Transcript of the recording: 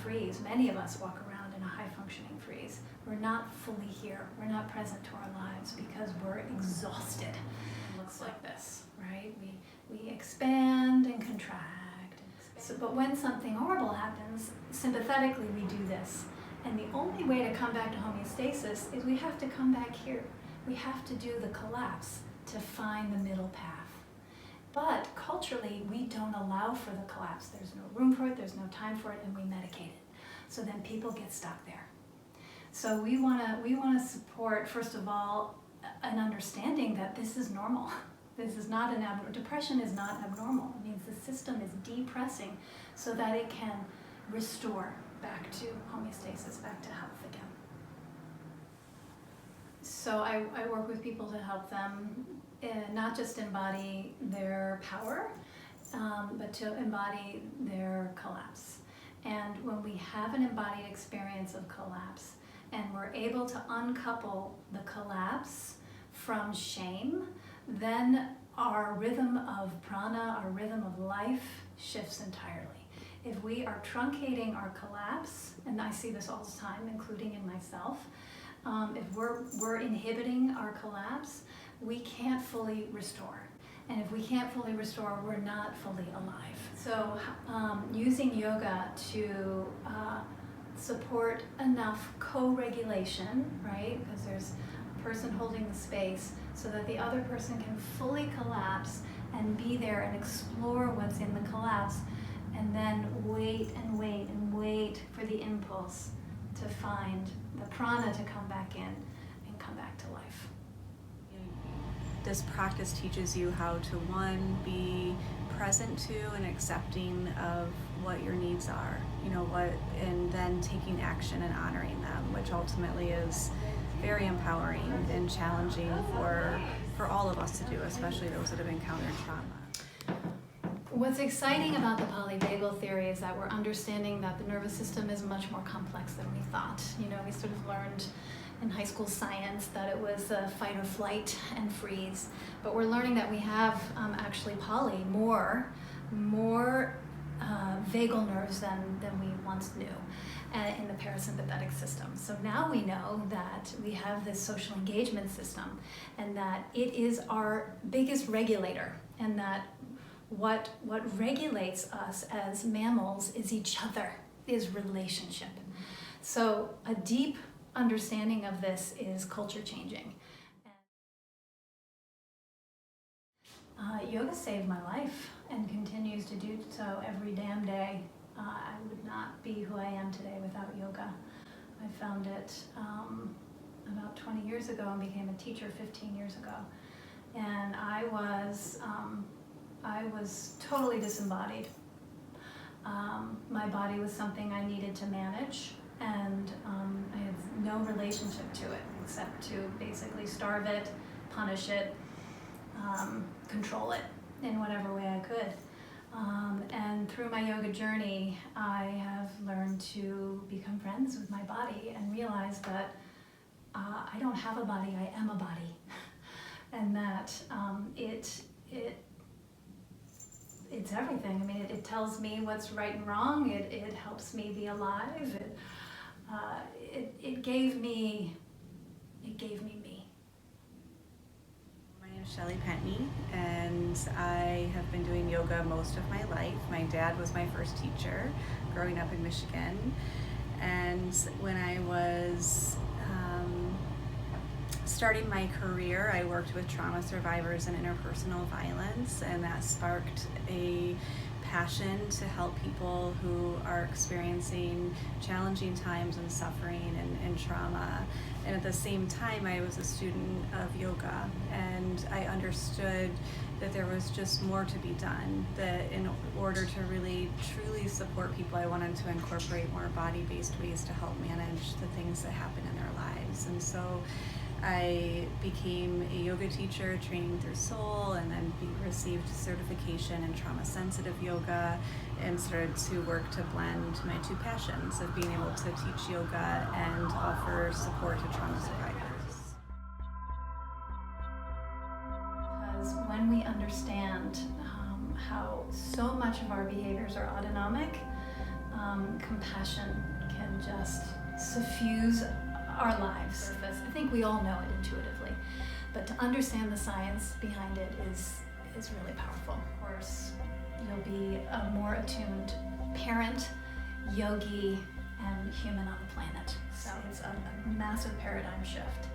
freeze. Many of us walk around in a high-functioning freeze. We're not fully here. We're not present to our lives because we're exhausted. It looks like this, right? We expand and contract. So, but when something horrible happens, sympathetically we do this. And the only way to come back to homeostasis is we have to come back here. We have to do the collapse to find the middle path. But culturally, we don't allow for the collapse. There's no room for it, there's no time for it, and we medicate it. So then people get stuck there. So we wanna support, first of all, an understanding that this is normal. This is not depression is not abnormal. It means the system is depressing so that it can restore back to homeostasis, back to health again. So I work with people to help them not just embody their power, but to embody their collapse. And when we have an embodied experience of collapse, and we're able to uncouple the collapse from shame, then our rhythm of prana, our rhythm of life, shifts entirely. If we are truncating our collapse, and I see this all the time, including in myself, if we're inhibiting our collapse, we can't fully restore. And if we can't fully restore, we're not fully alive. So using yoga to support enough co-regulation, right? Because there's a person holding the space so that the other person can fully collapse and be there and explore what's in the collapse, and then wait and wait and wait for the impulse to find the prana to come back in and come back to life. This practice teaches you how to, one, be present to and accepting of what your needs are, and then taking action and honoring them, which ultimately is very empowering and challenging for all of us to do, especially those that have encountered trauma. What's exciting about the polyvagal theory is that we're understanding that the nervous system is much more complex than we thought. We sort of learned in high school science that it was fight or flight and freeze, but we're learning that we have actually more vagal nerves than we once knew in the parasympathetic system. So now we know that we have this social engagement system, and that it is our biggest regulator, and that what regulates us as mammals is each other, is relationship. So a deep understanding of this is culture changing. Yoga saved my life and continues to do so every damn day. I would not be who I am today without yoga. I found it about 20 years ago and became a teacher 15 years ago. And I was totally disembodied. My body was something I needed to manage, and I had no relationship to it except to basically starve it, punish it, control it in whatever way I could. And through my yoga journey, I have learned to become friends with my body and realize that I don't have a body, I am a body. And that it's everything. I mean, it tells me what's right and wrong. It helps me be alive. It gave me me. My name is SHELLEY, and I have been doing yoga most of my life. My dad was my first teacher growing up in Michigan, and when I was starting my career, I worked with trauma survivors and interpersonal violence, and that sparked a passion to help people who are experiencing challenging times and suffering and trauma. And at the same time, I was a student of yoga, and I understood that there was just more to be done, that in order to really truly support people, I wanted to incorporate more body-based ways to help manage the things that happen in their lives. And so I became a yoga teacher, training through Soul, and then received certification in trauma-sensitive yoga, and started to work to blend my two passions of being able to teach yoga and offer support to trauma survivors. Because when we understand how so much of our behaviors are autonomic, compassion can just suffuse our lives. I think we all know it intuitively, but to understand the science behind it is really powerful. Of course, you'll be a more attuned parent, yogi, and human on the planet. So it's a massive paradigm shift.